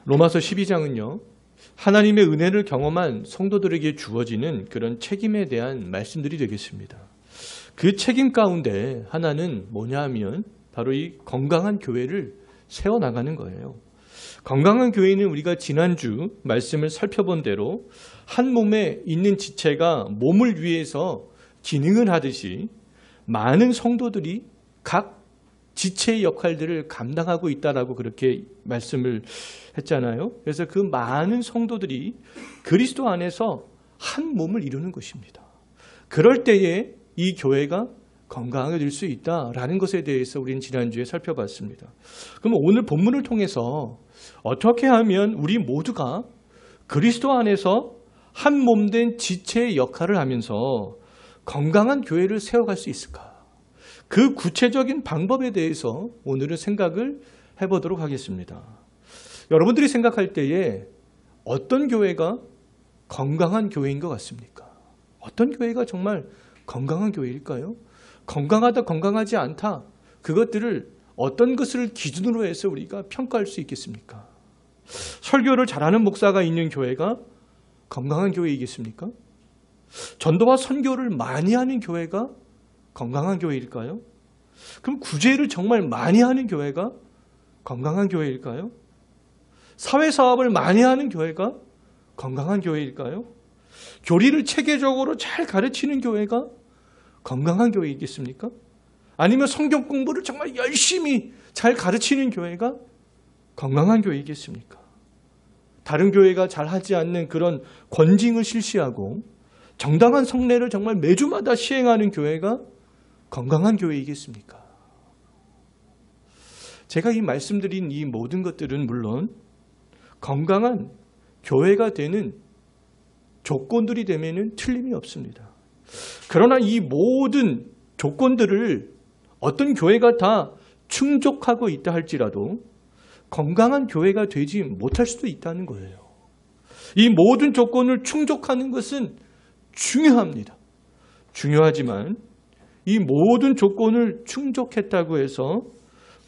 로마서 12장은요. 하나님의 은혜를 경험한 성도들에게 주어지는 그런 책임에 대한 말씀들이 되겠습니다. 그 책임 가운데 하나는 뭐냐 하면 바로 이 건강한 교회를 세워나가는 거예요. 건강한 교회는 우리가 지난주 말씀을 살펴본 대로 한 몸에 있는 지체가 몸을 위해서 기능을 하듯이 많은 성도들이 각 지체의 역할들을 감당하고 있다라고 그렇게 말씀을 했잖아요. 그래서 그 많은 성도들이 그리스도 안에서 한 몸을 이루는 것입니다. 그럴 때에 이 교회가 건강해질 수 있다라는 것에 대해서 우리는 지난주에 살펴봤습니다. 그럼 오늘 본문을 통해서 어떻게 하면 우리 모두가 그리스도 안에서 한 몸된 지체의 역할을 하면서 건강한 교회를 세워갈 수 있을까? 그 구체적인 방법에 대해서 오늘은 생각을 해보도록 하겠습니다. 여러분들이 생각할 때에 어떤 교회가 건강한 교회인 것 같습니까? 어떤 교회가 정말 건강한 교회일까요? 건강하다, 건강하지 않다, 그것들을 어떤 것을 기준으로 해서 우리가 평가할 수 있겠습니까? 설교를 잘하는 목사가 있는 교회가 건강한 교회이겠습니까? 전도와 선교를 많이 하는 교회가 건강한 교회일까요? 그럼 구제를 정말 많이 하는 교회가 건강한 교회일까요? 사회사업을 많이 하는 교회가 건강한 교회일까요? 교리를 체계적으로 잘 가르치는 교회가 건강한 교회이겠습니까? 아니면 성경 공부를 정말 열심히 잘 가르치는 교회가 건강한 교회이겠습니까? 다른 교회가 잘 하지 않는 그런 권징을 실시하고 정당한 성례를 정말 매주마다 시행하는 교회가 건강한 교회이겠습니까? 제가 이 말씀드린 이 모든 것들은 물론 건강한 교회가 되는 조건들이 되면은 틀림이 없습니다. 그러나 이 모든 조건들을 어떤 교회가 다 충족하고 있다 할지라도 건강한 교회가 되지 못할 수도 있다는 거예요. 이 모든 조건을 충족하는 것은 중요합니다. 중요하지만 이 모든 조건을 충족했다고 해서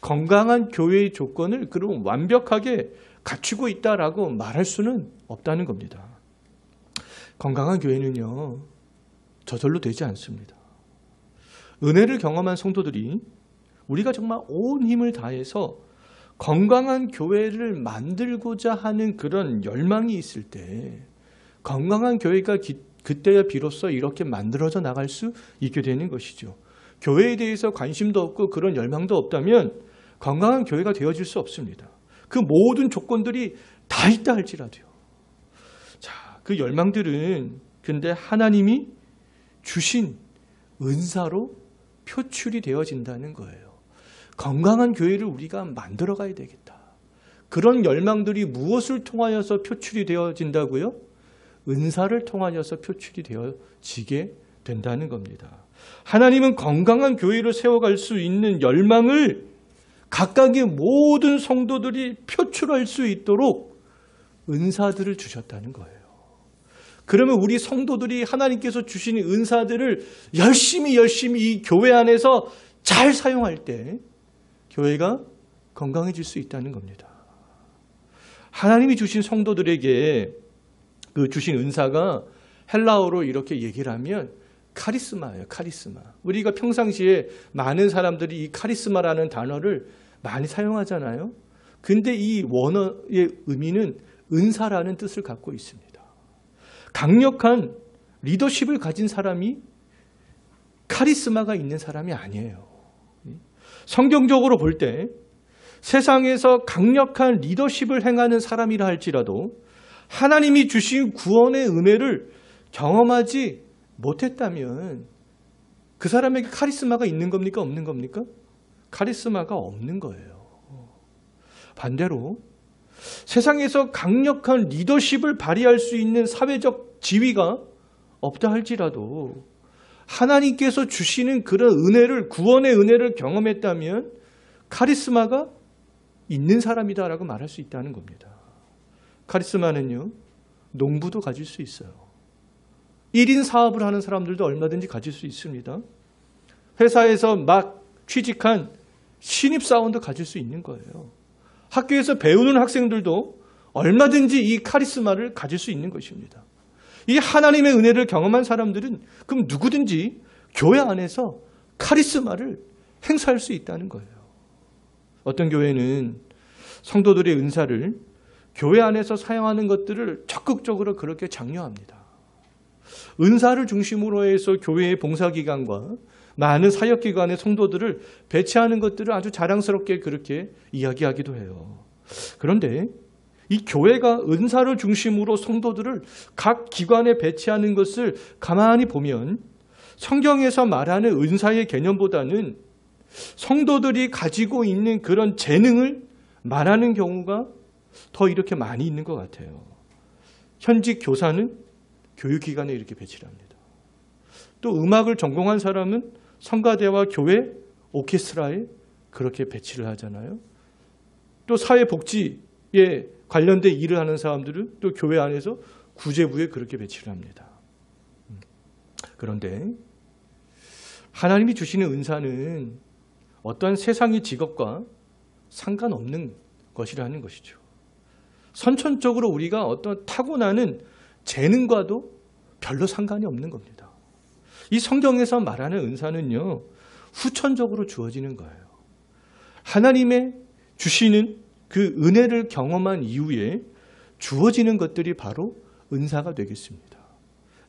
건강한 교회의 조건을 그럼 완벽하게 갖추고 있다라고 말할 수는 없다는 겁니다. 건강한 교회는요, 저절로 되지 않습니다. 은혜를 경험한 성도들이 우리가 정말 온 힘을 다해서 건강한 교회를 만들고자 하는 그런 열망이 있을 때 건강한 교회가 그때야 비로소 이렇게 만들어져 나갈 수 있게 되는 것이죠. 교회에 대해서 관심도 없고 그런 열망도 없다면 건강한 교회가 되어질 수 없습니다. 그 모든 조건들이 다 있다 할지라도요. 자, 그 열망들은 근데 하나님이 주신 은사로 표출이 되어진다는 거예요. 건강한 교회를 우리가 만들어 가야 되겠다. 그런 열망들이 무엇을 통하여서 표출이 되어진다고요? 은사를 통하여서 표출이 되어지게 된다는 겁니다. 하나님은 건강한 교회를 세워갈 수 있는 열망을 각각의 모든 성도들이 표출할 수 있도록 은사들을 주셨다는 거예요. 그러면 우리 성도들이 하나님께서 주신 은사들을 열심히 이 교회 안에서 잘 사용할 때 교회가 건강해질 수 있다는 겁니다. 하나님이 주신 성도들에게 그 주신 은사가 헬라어로 이렇게 얘기를 하면 카리스마예요. 카리스마. 우리가 평상시에 많은 사람들이 이 카리스마라는 단어를 많이 사용하잖아요. 근데 이 원어의 의미는 은사라는 뜻을 갖고 있습니다. 강력한 리더십을 가진 사람이 카리스마가 있는 사람이 아니에요. 성경적으로 볼 때 세상에서 강력한 리더십을 행하는 사람이라 할지라도 하나님이 주신 구원의 은혜를 경험하지 못했다면 그 사람에게 카리스마가 있는 겁니까? 없는 겁니까? 카리스마가 없는 거예요. 반대로 세상에서 강력한 리더십을 발휘할 수 있는 사회적 지위가 없다 할지라도 하나님께서 주시는 그런 은혜를, 구원의 은혜를 경험했다면 카리스마가 있는 사람이다라고 말할 수 있다는 겁니다. 카리스마는요, 농부도 가질 수 있어요. 1인 사업을 하는 사람들도 얼마든지 가질 수 있습니다. 회사에서 막 취직한 신입사원도 가질 수 있는 거예요. 학교에서 배우는 학생들도 얼마든지 이 카리스마를 가질 수 있는 것입니다. 이 하나님의 은혜를 경험한 사람들은 그럼 누구든지 교회 안에서 카리스마를 행사할 수 있다는 거예요. 어떤 교회는 성도들의 은사를 교회 안에서 사용하는 것들을 적극적으로 그렇게 장려합니다. 은사를 중심으로 해서 교회의 봉사기관과 많은 사역기관의 성도들을 배치하는 것들을 아주 자랑스럽게 그렇게 이야기하기도 해요. 그런데 이 교회가 은사를 중심으로 성도들을 각 기관에 배치하는 것을 가만히 보면 성경에서 말하는 은사의 개념보다는 성도들이 가지고 있는 그런 재능을 말하는 경우가 더 이렇게 많이 있는 것 같아요. 현직 교사는 교육기관에 이렇게 배치를 합니다. 또 음악을 전공한 사람은 성가대와 교회 오케스트라에 그렇게 배치를 하잖아요. 또 사회복지에 관련된 일을 하는 사람들은 또 교회 안에서 구제부에 그렇게 배치를 합니다. 그런데 하나님이 주시는 은사는 어떠한 세상의 직업과 상관없는 것이라는 것이죠. 선천적으로 우리가 어떤 타고나는 재능과도 별로 상관이 없는 겁니다. 이 성경에서 말하는 은사는요, 후천적으로 주어지는 거예요. 하나님의 주시는 그 은혜를 경험한 이후에 주어지는 것들이 바로 은사가 되겠습니다.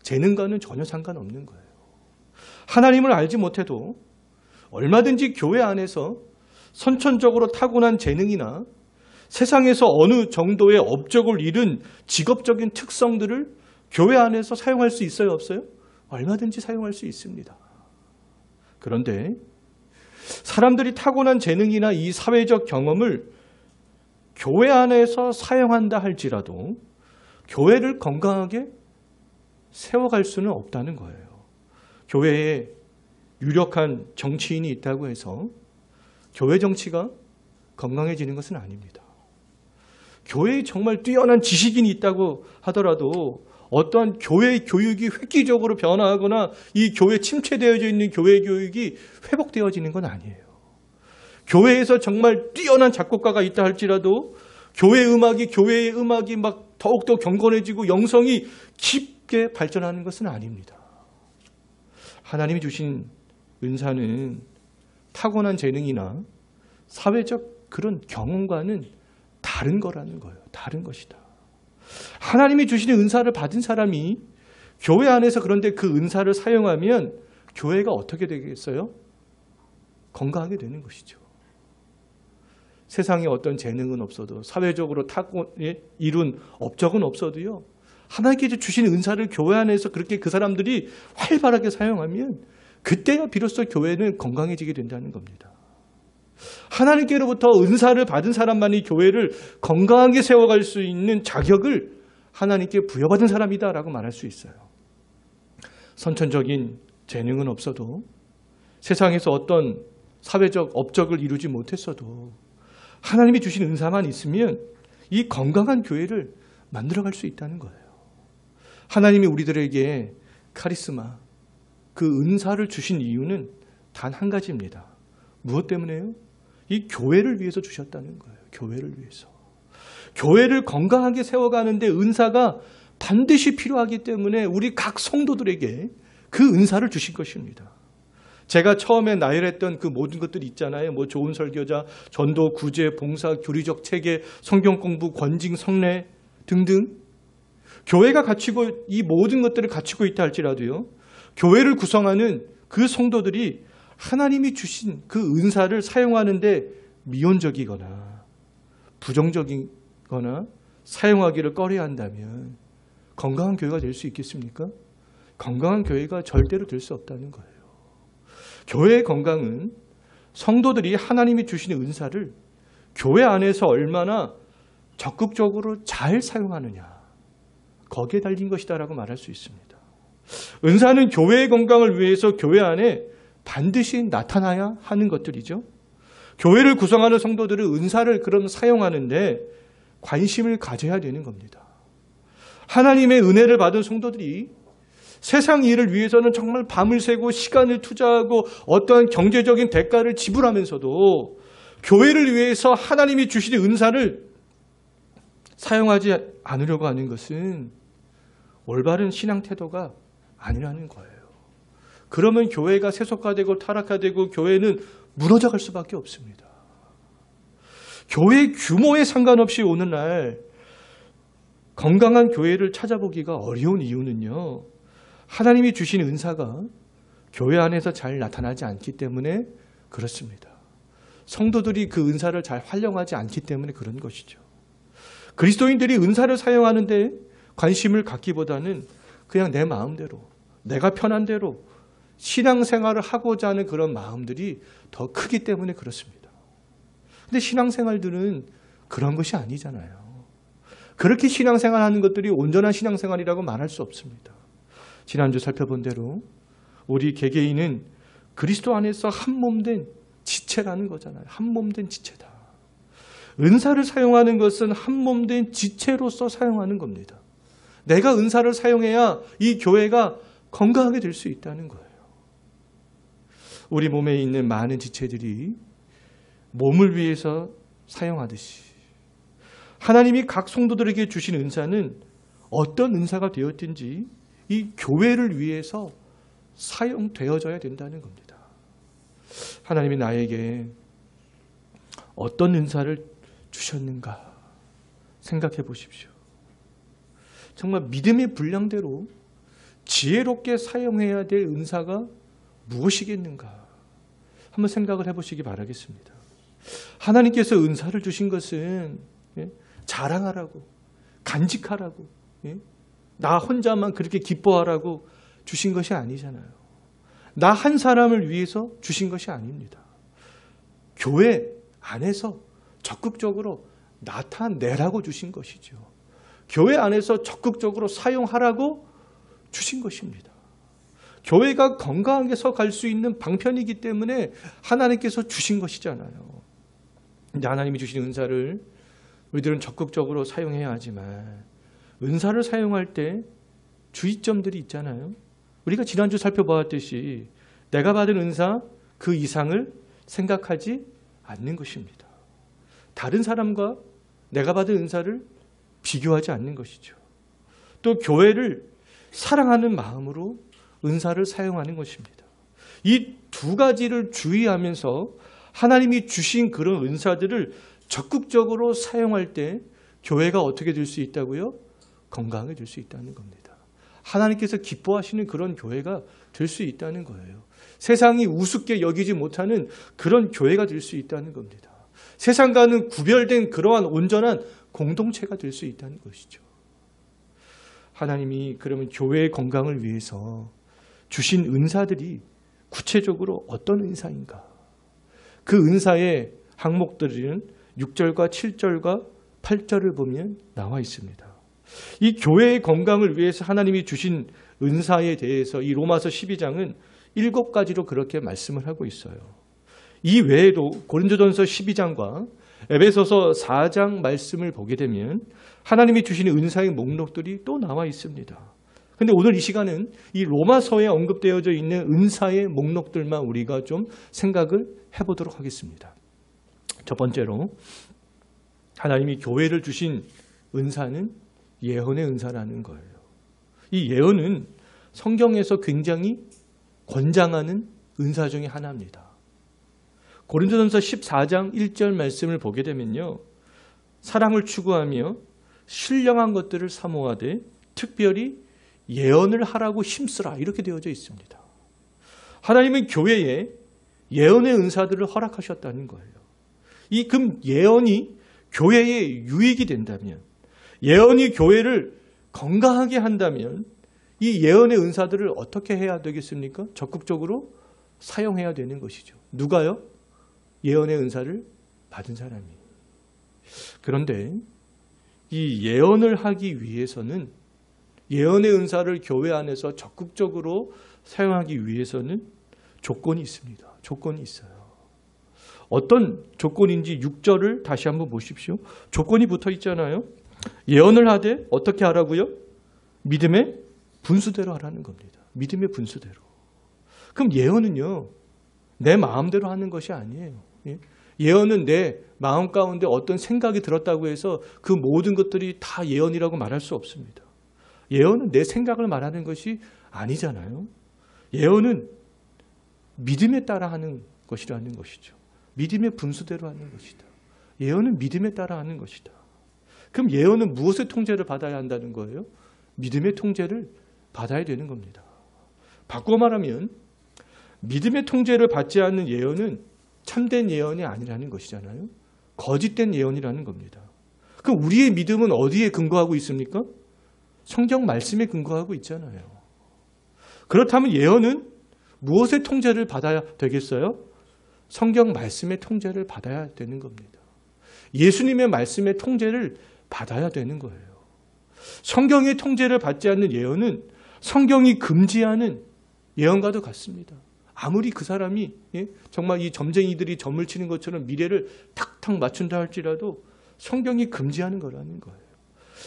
재능과는 전혀 상관없는 거예요. 하나님을 알지 못해도 얼마든지 교회 안에서 선천적으로 타고난 재능이나 세상에서 어느 정도의 업적을 이룬 직업적인 특성들을 교회 안에서 사용할 수 있어요, 없어요? 얼마든지 사용할 수 있습니다. 그런데 사람들이 타고난 재능이나 이 사회적 경험을 교회 안에서 사용한다 할지라도 교회를 건강하게 세워갈 수는 없다는 거예요. 교회에 유력한 정치인이 있다고 해서 교회 정치가 건강해지는 것은 아닙니다. 교회에 정말 뛰어난 지식인이 있다고 하더라도 어떠한 교회 교육이 획기적으로 변화하거나 이 교회에 침체되어져 있는 교회 교육이 회복되어지는 건 아니에요. 교회에서 정말 뛰어난 작곡가가 있다 할지라도 교회의 음악이 막 더욱더 경건해지고 영성이 깊게 발전하는 것은 아닙니다. 하나님이 주신 은사는 타고난 재능이나 사회적 그런 경험과는 다른 거라는 거예요. 다른 것이다. 하나님이 주시는 은사를 받은 사람이 교회 안에서 그런데 그 은사를 사용하면 교회가 어떻게 되겠어요? 건강하게 되는 것이죠. 세상에 어떤 재능은 없어도 사회적으로 이룬 업적은 없어도요. 하나님께서 주신 은사를 교회 안에서 그렇게 그 사람들이 활발하게 사용하면 그때야 비로소 교회는 건강해지게 된다는 겁니다. 하나님께로부터 은사를 받은 사람만이 교회를 건강하게 세워갈 수 있는 자격을 하나님께 부여받은 사람이다라고 말할 수 있어요. 선천적인 재능은 없어도 세상에서 어떤 사회적 업적을 이루지 못했어도 하나님이 주신 은사만 있으면 이 건강한 교회를 만들어갈 수 있다는 거예요. 하나님이 우리들에게 카리스마, 그 은사를 주신 이유는 단 한 가지입니다. 무엇 때문에요? 이 교회를 위해서 주셨다는 거예요. 교회를 위해서. 교회를 건강하게 세워가는데 은사가 반드시 필요하기 때문에 우리 각 성도들에게 그 은사를 주신 것입니다. 제가 처음에 나열했던 그 모든 것들이 있잖아요. 뭐 좋은 설교자, 전도, 구제, 봉사, 교리적 체계, 성경 공부, 권징, 성례 등등. 교회가 갖추고 이 모든 것들을 갖추고 있다 할지라도요. 교회를 구성하는 그 성도들이 하나님이 주신 그 은사를 사용하는데 미온적이거나 부정적이거나 사용하기를 꺼려야 한다면 건강한 교회가 될 수 있겠습니까? 건강한 교회가 절대로 될 수 없다는 거예요. 교회의 건강은 성도들이 하나님이 주시는 은사를 교회 안에서 얼마나 적극적으로 잘 사용하느냐, 거기에 달린 것이다라고 말할 수 있습니다. 은사는 교회의 건강을 위해서 교회 안에 반드시 나타나야 하는 것들이죠. 교회를 구성하는 성도들은 은사를 그럼 사용하는데 관심을 가져야 되는 겁니다. 하나님의 은혜를 받은 성도들이 세상 일을 위해서는 정말 밤을 새고 시간을 투자하고 어떠한 경제적인 대가를 지불하면서도 교회를 위해서 하나님이 주시는 은사를 사용하지 않으려고 하는 것은 올바른 신앙 태도가 아니라는 거예요. 그러면 교회가 세속화되고 타락화되고 교회는 무너져갈 수밖에 없습니다. 교회 규모에 상관없이 오늘날 건강한 교회를 찾아보기가 어려운 이유는요, 하나님이 주신 은사가 교회 안에서 잘 나타나지 않기 때문에 그렇습니다. 성도들이 그 은사를 잘 활용하지 않기 때문에 그런 것이죠. 그리스도인들이 은사를 사용하는데 관심을 갖기보다는 그냥 내 마음대로, 내가 편한 대로 신앙생활을 하고자 하는 그런 마음들이 더 크기 때문에 그렇습니다. 근데 신앙생활들은 그런 것이 아니잖아요. 그렇게 신앙생활하는 것들이 온전한 신앙생활이라고 말할 수 없습니다. 지난주 살펴본 대로 우리 개개인은 그리스도 안에서 한 몸된 지체라는 거잖아요. 한 몸된 지체다. 은사를 사용하는 것은 한 몸된 지체로서 사용하는 겁니다. 내가 은사를 사용해야 이 교회가 건강하게 될 수 있다는 거예요. 우리 몸에 있는 많은 지체들이 몸을 위해서 사용하듯이 하나님이 각 성도들에게 주신 은사는 어떤 은사가 되었든지 이 교회를 위해서 사용되어져야 된다는 겁니다. 하나님이 나에게 어떤 은사를 주셨는가 생각해 보십시오. 정말 믿음의 분량대로 지혜롭게 사용해야 될 은사가 무엇이겠는가 한번 생각을 해보시기 바라겠습니다. 하나님께서 은사를 주신 것은 자랑하라고, 간직하라고, 나 혼자만 그렇게 기뻐하라고 주신 것이 아니잖아요. 나 한 사람을 위해서 주신 것이 아닙니다. 교회 안에서 적극적으로 나타내라고 주신 것이죠. 교회 안에서 적극적으로 사용하라고 주신 것입니다. 교회가 건강하게 갈 수 있는 방편이기 때문에 하나님께서 주신 것이잖아요. 근데 하나님이 주신 은사를 우리들은 적극적으로 사용해야 하지만 은사를 사용할 때 주의점들이 있잖아요. 우리가 지난주 살펴보았듯이 내가 받은 은사 그 이상을 생각하지 않는 것입니다. 다른 사람과 내가 받은 은사를 비교하지 않는 것이죠. 또 교회를 사랑하는 마음으로 은사를 사용하는 것입니다. 이 두 가지를 주의하면서 하나님이 주신 그런 은사들을 적극적으로 사용할 때 교회가 어떻게 될 수 있다고요? 건강하게 될 수 있다는 겁니다. 하나님께서 기뻐하시는 그런 교회가 될 수 있다는 거예요. 세상이 우습게 여기지 못하는 그런 교회가 될 수 있다는 겁니다. 세상과는 구별된 그러한 온전한 공동체가 될 수 있다는 것이죠. 하나님이 그러면 교회의 건강을 위해서 주신 은사들이 구체적으로 어떤 은사인가? 그 은사의 항목들은 6절과 7절과 8절을 보면 나와 있습니다. 이 교회의 건강을 위해서 하나님이 주신 은사에 대해서 이 로마서 12장은 7가지로 그렇게 말씀을 하고 있어요. 이 외에도 고린도전서 12장과 에베소서 4장 말씀을 보게 되면 하나님이 주시는 은사의 목록들이 또 나와 있습니다. 그런데 오늘 이 시간은 이 로마서에 언급되어져 있는 은사의 목록들만 우리가 좀 생각을 해보도록 하겠습니다. 첫 번째로 하나님이 교회를 주신 은사는 예언의 은사라는 거예요. 이 예언은 성경에서 굉장히 권장하는 은사 중에 하나입니다. 고린도전서 14장 1절 말씀을 보게 되면요. 사랑을 추구하며 신령한 것들을 사모하되 특별히 예언을 하라고 힘쓰라 이렇게 되어져 있습니다. 하나님은 교회에 예언의 은사들을 허락하셨다는 거예요. 그럼 예언이 교회에 유익이 된다면, 예언이 교회를 건강하게 한다면 이 예언의 은사들을 어떻게 해야 되겠습니까? 적극적으로 사용해야 되는 것이죠. 누가요? 예언의 은사를 받은 사람이. 그런데 이 예언을 하기 위해서는 예언의 은사를 교회 안에서 적극적으로 사용하기 위해서는 조건이 있습니다. 조건이 있어요. 어떤 조건인지 6절을 다시 한번 보십시오. 조건이 붙어 있잖아요. 예언을 하되 어떻게 하라고요? 믿음의 분수대로 하라는 겁니다. 믿음의 분수대로. 그럼 예언은요, 내 마음대로 하는 것이 아니에요. 예언은 내 마음 가운데 어떤 생각이 들었다고 해서 그 모든 것들이 다 예언이라고 말할 수 없습니다. 예언은 내 생각을 말하는 것이 아니잖아요. 예언은 믿음에 따라 하는 것이라는 것이죠. 믿음의 분수대로 하는 것이다. 예언은 믿음에 따라 하는 것이다. 그럼 예언은 무엇의 통제를 받아야 한다는 거예요? 믿음의 통제를 받아야 되는 겁니다. 바꿔 말하면 믿음의 통제를 받지 않는 예언은 참된 예언이 아니라는 것이잖아요. 거짓된 예언이라는 겁니다. 그럼 우리의 믿음은 어디에 근거하고 있습니까? 성경 말씀에 근거하고 있잖아요. 그렇다면 예언은 무엇의 통제를 받아야 되겠어요? 성경 말씀의 통제를 받아야 되는 겁니다. 예수님의 말씀의 통제를 받아야 되는 거예요. 성경의 통제를 받지 않는 예언은 성경이 금지하는 예언과도 같습니다. 아무리 그 사람이 정말 이 점쟁이들이 점을 치는 것처럼 미래를 탁탁 맞춘다 할지라도 성경이 금지하는 거라는 거예요.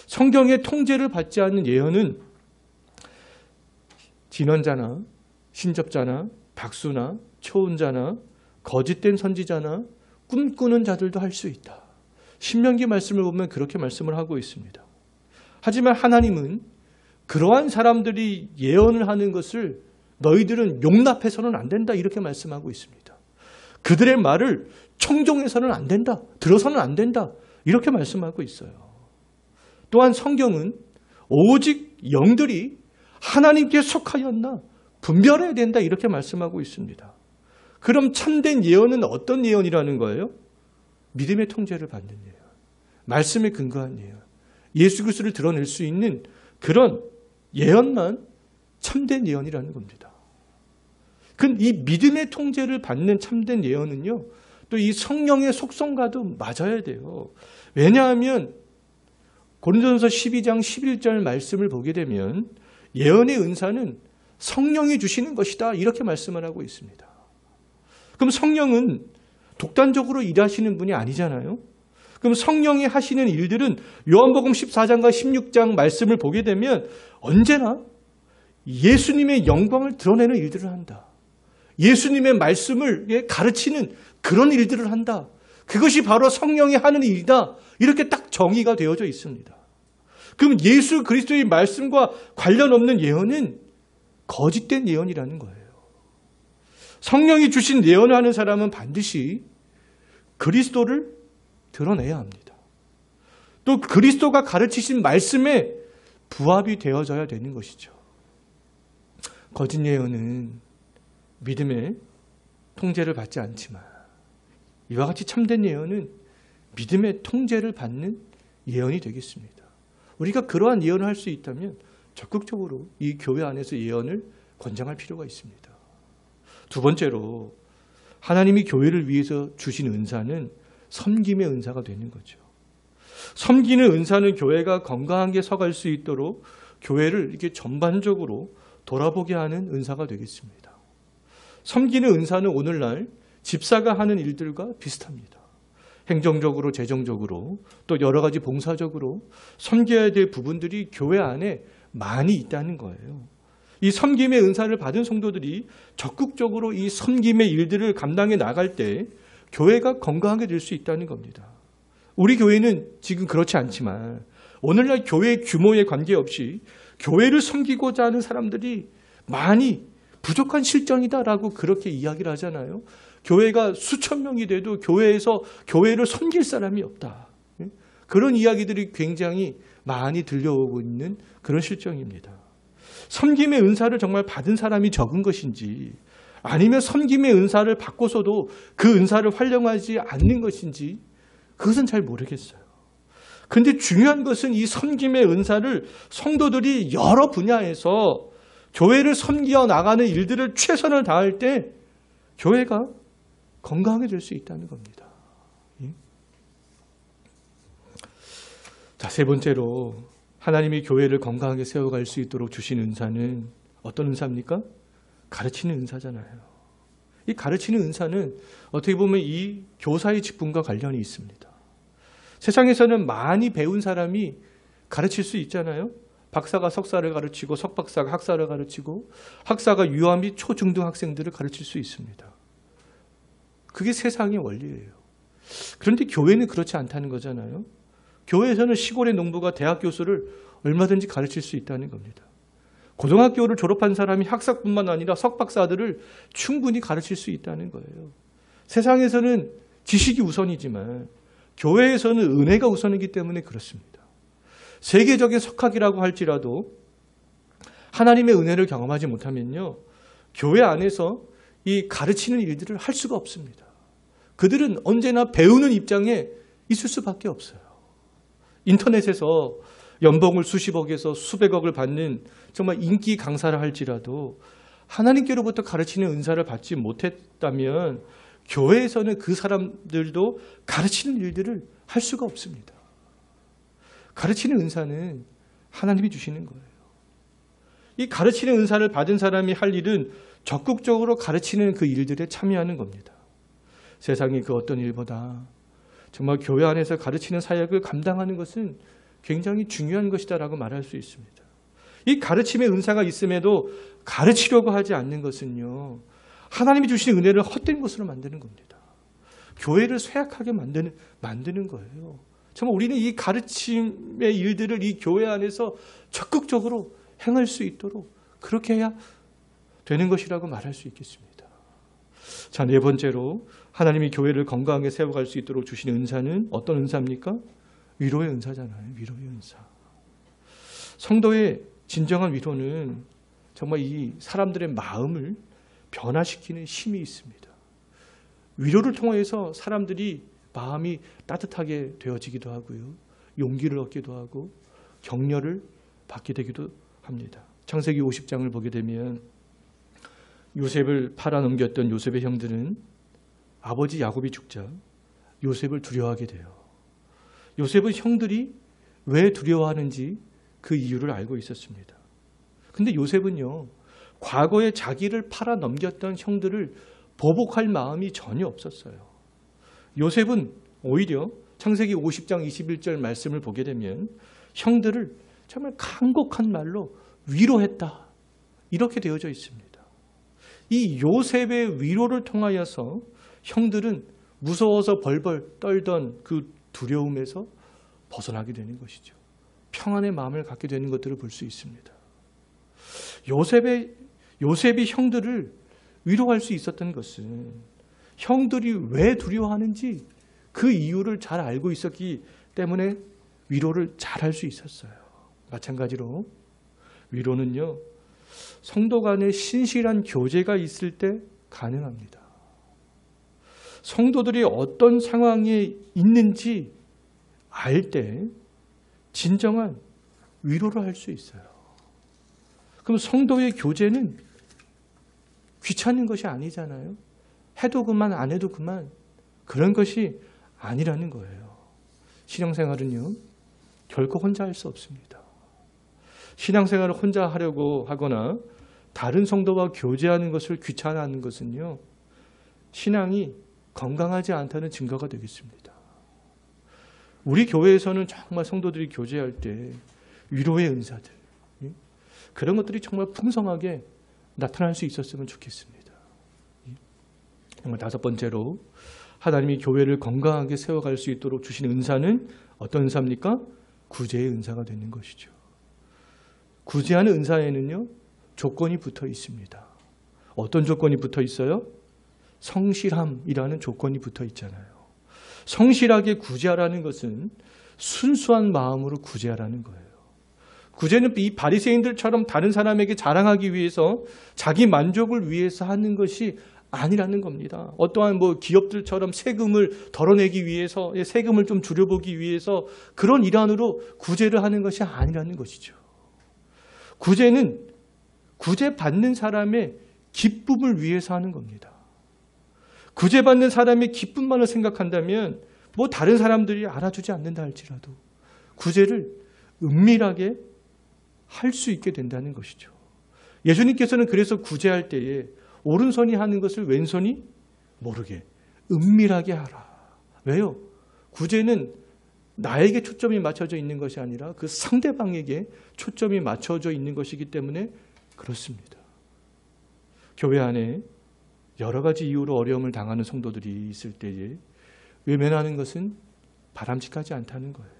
성경의 통제를 받지 않는 예언은 진언자나 신접자나 박수나 초혼자나 거짓된 선지자나 꿈꾸는 자들도 할 수 있다. 신명기 말씀을 보면 그렇게 말씀을 하고 있습니다. 하지만 하나님은 그러한 사람들이 예언을 하는 것을 너희들은 용납해서는 안 된다 이렇게 말씀하고 있습니다. 그들의 말을 청종해서는 안 된다. 들어서는 안 된다. 이렇게 말씀하고 있어요. 또한 성경은 오직 영들이 하나님께 속하였나 분별해야 된다 이렇게 말씀하고 있습니다. 그럼 참된 예언은 어떤 예언이라는 거예요? 믿음의 통제를 받는 예언, 말씀에 근거한 예언, 예수 그리스도를 드러낼 수 있는 그런 예언만 참된 예언이라는 겁니다. 이 믿음의 통제를 받는 참된 예언은요, 또 이 성령의 속성과도 맞아야 돼요. 왜냐하면 고린도전서 12장 11절 말씀을 보게 되면 예언의 은사는 성령이 주시는 것이다 이렇게 말씀을 하고 있습니다. 그럼 성령은 독단적으로 일하시는 분이 아니잖아요. 그럼 성령이 하시는 일들은 요한복음 14장과 16장 말씀을 보게 되면 언제나 예수님의 영광을 드러내는 일들을 한다. 예수님의 말씀을 가르치는 그런 일들을 한다. 그것이 바로 성령이 하는 일이다. 이렇게 딱 정의가 되어져 있습니다. 그럼 예수 그리스도의 말씀과 관련 없는 예언은 거짓된 예언이라는 거예요. 성령이 주신 예언을 하는 사람은 반드시 그리스도를 드러내야 합니다. 또 그리스도가 가르치신 말씀에 부합이 되어져야 되는 것이죠. 거짓 예언은 믿음의 통제를 받지 않지만 이와 같이 참된 예언은 믿음의 통제를 받는 예언이 되겠습니다. 우리가 그러한 예언을 할 수 있다면 적극적으로 이 교회 안에서 예언을 권장할 필요가 있습니다. 두 번째로 하나님이 교회를 위해서 주신 은사는 섬김의 은사가 되는 거죠. 섬기는 은사는 교회가 건강하게 서갈 수 있도록 교회를 이렇게 전반적으로 돌아보게 하는 은사가 되겠습니다. 섬기는 은사는 오늘날 집사가 하는 일들과 비슷합니다. 행정적으로, 재정적으로, 또 여러 가지 봉사적으로 섬겨야 될 부분들이 교회 안에 많이 있다는 거예요. 이 섬김의 은사를 받은 성도들이 적극적으로 이 섬김의 일들을 감당해 나갈 때 교회가 건강하게 될 수 있다는 겁니다. 우리 교회는 지금 그렇지 않지만 오늘날 교회 규모에 관계없이 교회를 섬기고자 하는 사람들이 많이 부족한 실정이다라고 그렇게 이야기를 하잖아요. 교회가 수천 명이 돼도 교회에서 교회를 섬길 사람이 없다. 그런 이야기들이 굉장히 많이 들려오고 있는 그런 실정입니다. 섬김의 은사를 정말 받은 사람이 적은 것인지 아니면 섬김의 은사를 받고서도 그 은사를 활용하지 않는 것인지 그것은 잘 모르겠어요. 그런데 중요한 것은 이 섬김의 은사를 성도들이 여러 분야에서 교회를 섬겨 나가는 일들을 최선을 다할 때 교회가 건강하게 될 수 있다는 겁니다. 자, 세 번째로 하나님이 교회를 건강하게 세워갈 수 있도록 주신 은사는 어떤 은사입니까? 가르치는 은사잖아요. 이 가르치는 은사는 어떻게 보면 이 교사의 직분과 관련이 있습니다. 세상에서는 많이 배운 사람이 가르칠 수 있잖아요. 박사가 석사를 가르치고 석박사가 학사를 가르치고 학사가 유아 및 초중등 학생들을 가르칠 수 있습니다. 그게 세상의 원리예요. 그런데 교회는 그렇지 않다는 거잖아요. 교회에서는 시골의 농부가 대학 교수를 얼마든지 가르칠 수 있다는 겁니다. 고등학교를 졸업한 사람이 학사뿐만 아니라 석박사들을 충분히 가르칠 수 있다는 거예요. 세상에서는 지식이 우선이지만 교회에서는 은혜가 우선이기 때문에 그렇습니다. 세계적인 석학이라고 할지라도 하나님의 은혜를 경험하지 못하면요, 교회 안에서 이 가르치는 일들을 할 수가 없습니다. 그들은 언제나 배우는 입장에 있을 수밖에 없어요. 인터넷에서 연봉을 수십억에서 수백억을 받는 정말 인기 강사를 할지라도 하나님께로부터 가르치는 은사를 받지 못했다면 교회에서는 그 사람들도 가르치는 일들을 할 수가 없습니다. 가르치는 은사는 하나님이 주시는 거예요. 이 가르치는 은사를 받은 사람이 할 일은 적극적으로 가르치는 그 일들에 참여하는 겁니다. 세상의 그 어떤 일보다 정말 교회 안에서 가르치는 사역을 감당하는 것은 굉장히 중요한 것이다라고 말할 수 있습니다. 이 가르침의 은사가 있음에도 가르치려고 하지 않는 것은요, 하나님이 주신 은혜를 헛된 것으로 만드는 겁니다. 교회를 쇠약하게 만드는 거예요. 정말 우리는 이 가르침의 일들을 이 교회 안에서 적극적으로 행할 수 있도록 그렇게 해야 되는 것이라고 말할 수 있겠습니다. 자, 네 번째로 하나님이 교회를 건강하게 세워갈 수 있도록 주시는 은사는 어떤 은사입니까? 위로의 은사잖아요. 위로의 은사. 성도의 진정한 위로는 정말 이 사람들의 마음을 변화시키는 힘이 있습니다. 위로를 통해서 사람들이 마음이 따뜻하게 되어지기도 하고요. 용기를 얻기도 하고 격려를 받게 되기도 합니다. 창세기 50장을 보게 되면 요셉을 팔아넘겼던 요셉의 형들은 아버지 야곱이 죽자 요셉을 두려워하게 돼요. 요셉은 형들이 왜 두려워하는지 그 이유를 알고 있었습니다. 근데 요셉은요, 과거에 자기를 팔아넘겼던 형들을 보복할 마음이 전혀 없었어요. 요셉은 오히려 창세기 50장 21절 말씀을 보게 되면 형들을 정말 간곡한 말로 위로했다, 이렇게 되어져 있습니다. 이 요셉의 위로를 통하여서 형들은 무서워서 벌벌 떨던 그 두려움에서 벗어나게 되는 것이죠. 평안의 마음을 갖게 되는 것들을 볼 수 있습니다. 요셉이 형들을 위로할 수 있었던 것은 형들이 왜 두려워하는지 그 이유를 잘 알고 있었기 때문에 위로를 잘 할 수 있었어요. 마찬가지로 위로는요, 성도 간의 신실한 교제가 있을 때 가능합니다. 성도들이 어떤 상황에 있는지 알 때 진정한 위로를 할 수 있어요. 그럼 성도의 교제는 귀찮은 것이 아니잖아요. 해도 그만 안 해도 그만 그런 것이 아니라는 거예요. 신앙생활은요, 결코 혼자 할 수 없습니다. 신앙생활을 혼자 하려고 하거나 다른 성도와 교제하는 것을 귀찮아하는 것은요, 신앙이 건강하지 않다는 증거가 되겠습니다. 우리 교회에서는 정말 성도들이 교제할 때 위로의 은사들, 그런 것들이 정말 풍성하게 나타날 수 있었으면 좋겠습니다. 정말 다섯 번째로 하나님이 교회를 건강하게 세워갈 수 있도록 주신 은사는 어떤 은사입니까? 구제의 은사가 되는 것이죠. 구제하는 은사에는요, 조건이 붙어 있습니다. 어떤 조건이 붙어 있어요? 성실함이라는 조건이 붙어 있잖아요. 성실하게 구제하라는 것은 순수한 마음으로 구제하라는 거예요. 구제는 이 바리새인들처럼 다른 사람에게 자랑하기 위해서 자기 만족을 위해서 하는 것이 아니라는 겁니다. 어떠한 기업들처럼 세금을 덜어내기 위해서, 세금을 좀 줄여보기 위해서 그런 일환으로 구제를 하는 것이 아니라는 것이죠. 구제는 구제받는 사람의 기쁨을 위해서 하는 겁니다. 구제받는 사람의 기쁨만을 생각한다면 다른 사람들이 알아주지 않는다 할지라도 구제를 은밀하게 할 수 있게 된다는 것이죠. 예수님께서는 그래서 구제할 때에 오른손이 하는 것을 왼손이 모르게 은밀하게 하라. 왜요? 구제는 나에게 초점이 맞춰져 있는 것이 아니라 그 상대방에게 초점이 맞춰져 있는 것이기 때문에 그렇습니다. 교회 안에 여러 가지 이유로 어려움을 당하는 성도들이 있을 때에 외면하는 것은 바람직하지 않다는 거예요.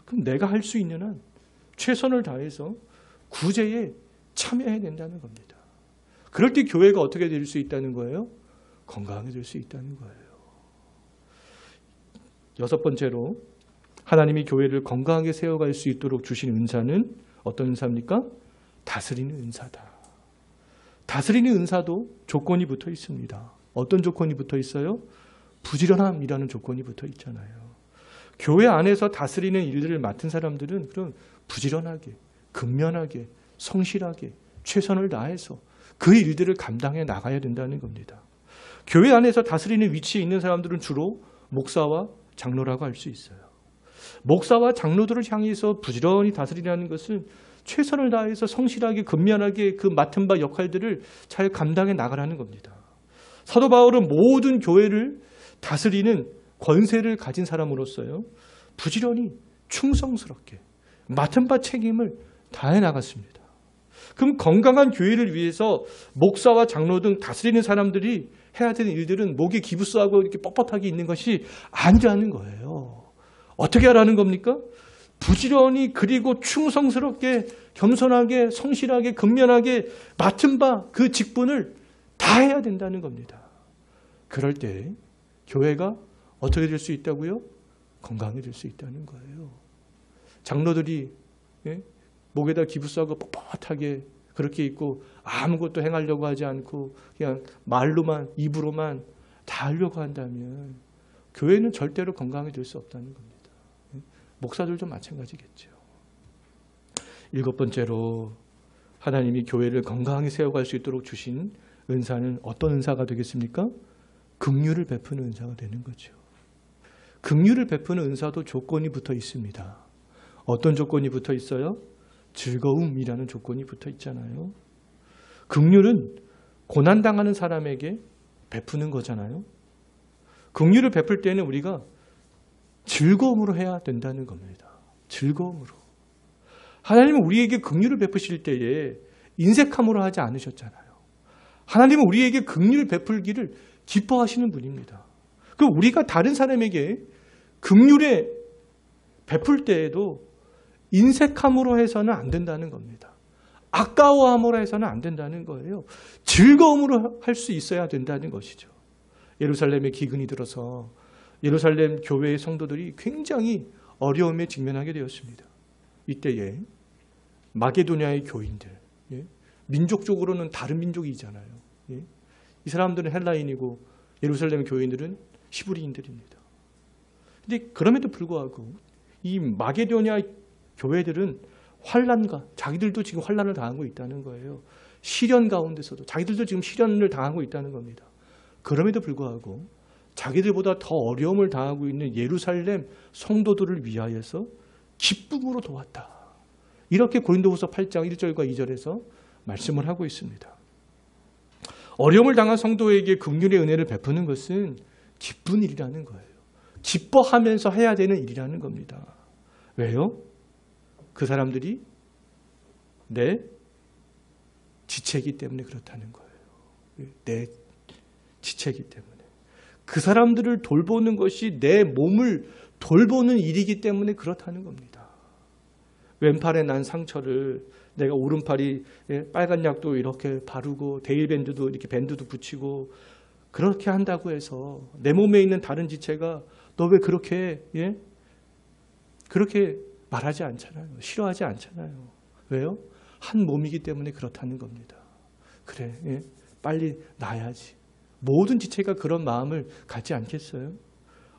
그럼 내가 할 수 있는 한 최선을 다해서 구제에 참여해야 된다는 겁니다. 그럴 때 교회가 어떻게 될 수 있다는 거예요? 건강해질 수 있다는 거예요. 여섯 번째로 하나님이 교회를 건강하게 세워갈 수 있도록 주신 은사는 어떤 은사입니까? 다스리는 은사다. 다스리는 은사도 조건이 붙어 있습니다. 어떤 조건이 붙어 있어요? 부지런함이라는 조건이 붙어 있잖아요. 교회 안에서 다스리는 일들을 맡은 사람들은 그럼 부지런하게, 근면하게, 성실하게, 최선을 다해서 그 일들을 감당해 나가야 된다는 겁니다. 교회 안에서 다스리는 위치에 있는 사람들은 주로 목사와 장로라고 할 수 있어요. 목사와 장로들을 향해서 부지런히 다스리라는 것은 최선을 다해서 성실하게, 근면하게 그 맡은 바 역할들을 잘 감당해 나가라는 겁니다. 사도 바울은 모든 교회를 다스리는 권세를 가진 사람으로서요, 부지런히 충성스럽게 맡은 바 책임을 다해 나갔습니다. 그럼 건강한 교회를 위해서 목사와 장로 등 다스리는 사람들이 해야 되는 일들은 목에 기부스하고 이렇게 뻣뻣하게 있는 것이 아니라는 거예요. 어떻게 하라는 겁니까? 부지런히 그리고 충성스럽게 겸손하게 성실하게 근면하게 맡은 바 그 직분을 다 해야 된다는 겁니다. 그럴 때 교회가 어떻게 될 수 있다고요? 건강해질 수 있다는 거예요. 장로들이 목에다 기부싸고 뻣뻣하게 그렇게 있고 아무것도 행하려고 하지 않고 그냥 말로만 입으로만 다 하려고 한다면 교회는 절대로 건강해질 수 없다는 겁니다. 목사들도 마찬가지겠죠. 일곱 번째로 하나님이 교회를 건강하게 세워갈 수 있도록 주신 은사는 어떤 은사가 되겠습니까? 긍휼을 베푸는 은사가 되는 거죠. 긍휼을 베푸는 은사도 조건이 붙어 있습니다. 어떤 조건이 붙어 있어요? 즐거움이라는 조건이 붙어 있잖아요. 긍휼은 고난당하는 사람에게 베푸는 거잖아요. 긍휼을 베풀 때는 우리가 즐거움으로 해야 된다는 겁니다. 즐거움으로. 하나님은 우리에게 긍휼을 베푸실 때에 인색함으로 하지 않으셨잖아요. 하나님은 우리에게 긍휼을 베풀기를 기뻐하시는 분입니다. 그럼 우리가 다른 사람에게 긍휼에 베풀 때에도 인색함으로 해서는 안 된다는 겁니다. 아까워함으로 해서는 안 된다는 거예요. 즐거움으로 할 수 있어야 된다는 것이죠. 예루살렘에 기근이 들어서 예루살렘 교회의 성도들이 굉장히 어려움에 직면하게 되었습니다. 이때에 마게도냐의 교인들, 민족적으로는 다른 민족이잖아요. 이 사람들은 헬라인이고 예루살렘 교인들은 히브리인들입니다. 근데 그럼에도 불구하고 이 마게도냐 교회들은 환난과 자기들도 지금 환난을 당하고 있다는 거예요. 시련 가운데서도 자기들도 지금 시련을 당하고 있다는 겁니다. 그럼에도 불구하고 자기들보다 더 어려움을 당하고 있는 예루살렘 성도들을 위하여서 기쁨으로 도왔다. 이렇게 고린도후서 8장 1절과 2절에서 말씀을 하고 있습니다. 어려움을 당한 성도에게 긍휼의 은혜를 베푸는 것은 기쁜 일이라는 거예요. 기뻐하면서 해야 되는 일이라는 겁니다. 왜요? 그 사람들이 내 지체이기 때문에 그렇다는 거예요. 내 지체이기 때문에. 그 사람들을 돌보는 것이 내 몸을 돌보는 일이기 때문에 그렇다는 겁니다. 왼팔에 난 상처를 내가 오른팔이 빨간 약도 이렇게 바르고 데일밴드도 이렇게 밴드도 붙이고 그렇게 한다고 해서 내 몸에 있는 다른 지체가 너 왜 그렇게 그렇게 말하지 않잖아요. 싫어하지 않잖아요. 왜요? 한 몸이기 때문에 그렇다는 겁니다. 그래, 빨리 나아야지. 모든 지체가 그런 마음을 갖지 않겠어요?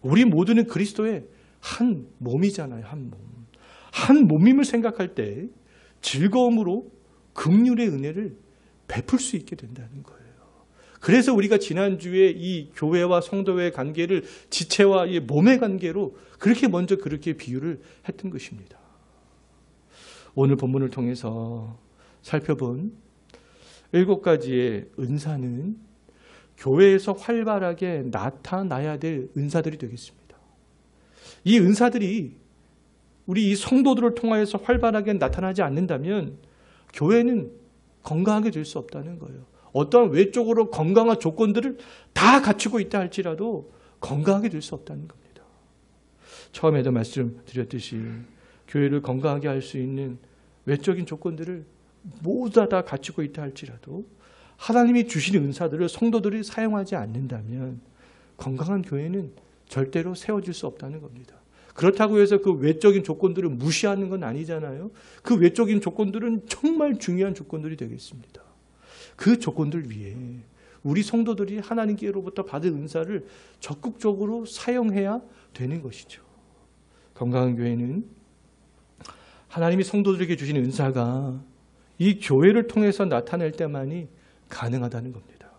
우리 모두는 그리스도의 한 몸이잖아요. 한 몸. 한 몸임을 생각할 때 즐거움으로 긍휼의 은혜를 베풀 수 있게 된다는 거예요. 그래서 우리가 지난주에 이 교회와 성도의 관계를 지체와 이 몸의 관계로 그렇게 먼저 그렇게 비유를 했던 것입니다. 오늘 본문을 통해서 살펴본 7가지의 은사는 교회에서 활발하게 나타나야 될 은사들이 되겠습니다. 이 은사들이 우리 이 성도들을 통하여서 활발하게 나타나지 않는다면 교회는 건강하게 될 수 없다는 거예요. 어떠한 외적으로 건강한 조건들을 다 갖추고 있다 할지라도 건강하게 될 수 없다는 겁니다. 처음에도 말씀드렸듯이 교회를 건강하게 할 수 있는 외적인 조건들을 모두 다 갖추고 있다 할지라도 하나님이 주신 은사들을 성도들이 사용하지 않는다면 건강한 교회는 절대로 세워질 수 없다는 겁니다. 그렇다고 해서 그 외적인 조건들을 무시하는 건 아니잖아요. 그 외적인 조건들은 정말 중요한 조건들이 되겠습니다. 그 조건들 위에 우리 성도들이 하나님께로부터 받은 은사를 적극적으로 사용해야 되는 것이죠. 건강한 교회는 하나님이 성도들에게 주신 은사가 이 교회를 통해서 나타낼 때만이 가능하다는 겁니다.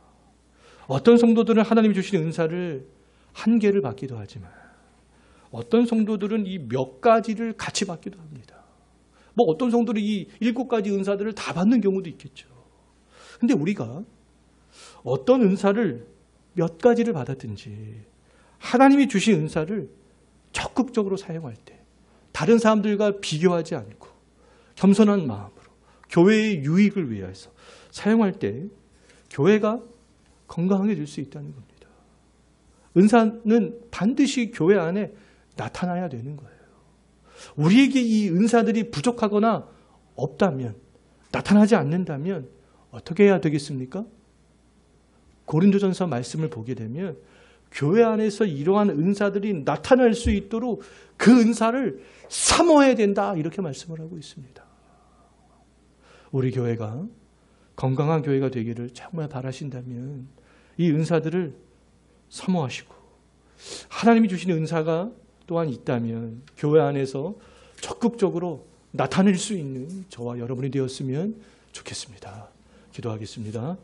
어떤 성도들은 하나님이 주신 은사를 한 개를 받기도 하지만 어떤 성도들은 이 몇 가지를 같이 받기도 합니다. 뭐 어떤 성도들이 이 7가지 은사들을 다 받는 경우도 있겠죠. 근데 우리가 어떤 은사를 몇 가지를 받았든지 하나님이 주신 은사를 적극적으로 사용할 때 다른 사람들과 비교하지 않고 겸손한 마음으로 교회의 유익을 위해서 사용할 때 교회가 건강하게 될 수 있다는 겁니다. 은사는 반드시 교회 안에 나타나야 되는 거예요. 우리에게 이 은사들이 부족하거나 없다면, 나타나지 않는다면 어떻게 해야 되겠습니까? 고린도전서 말씀을 보게 되면 교회 안에서 이러한 은사들이 나타날 수 있도록 그 은사를 사모해야 된다, 이렇게 말씀을 하고 있습니다. 우리 교회가 건강한 교회가 되기를 정말 바라신다면 이 은사들을 사모하시고 하나님이 주신 은사가 또한 있다면 교회 안에서 적극적으로 나타낼 수 있는 저와 여러분이 되었으면 좋겠습니다. 기도하겠습니다.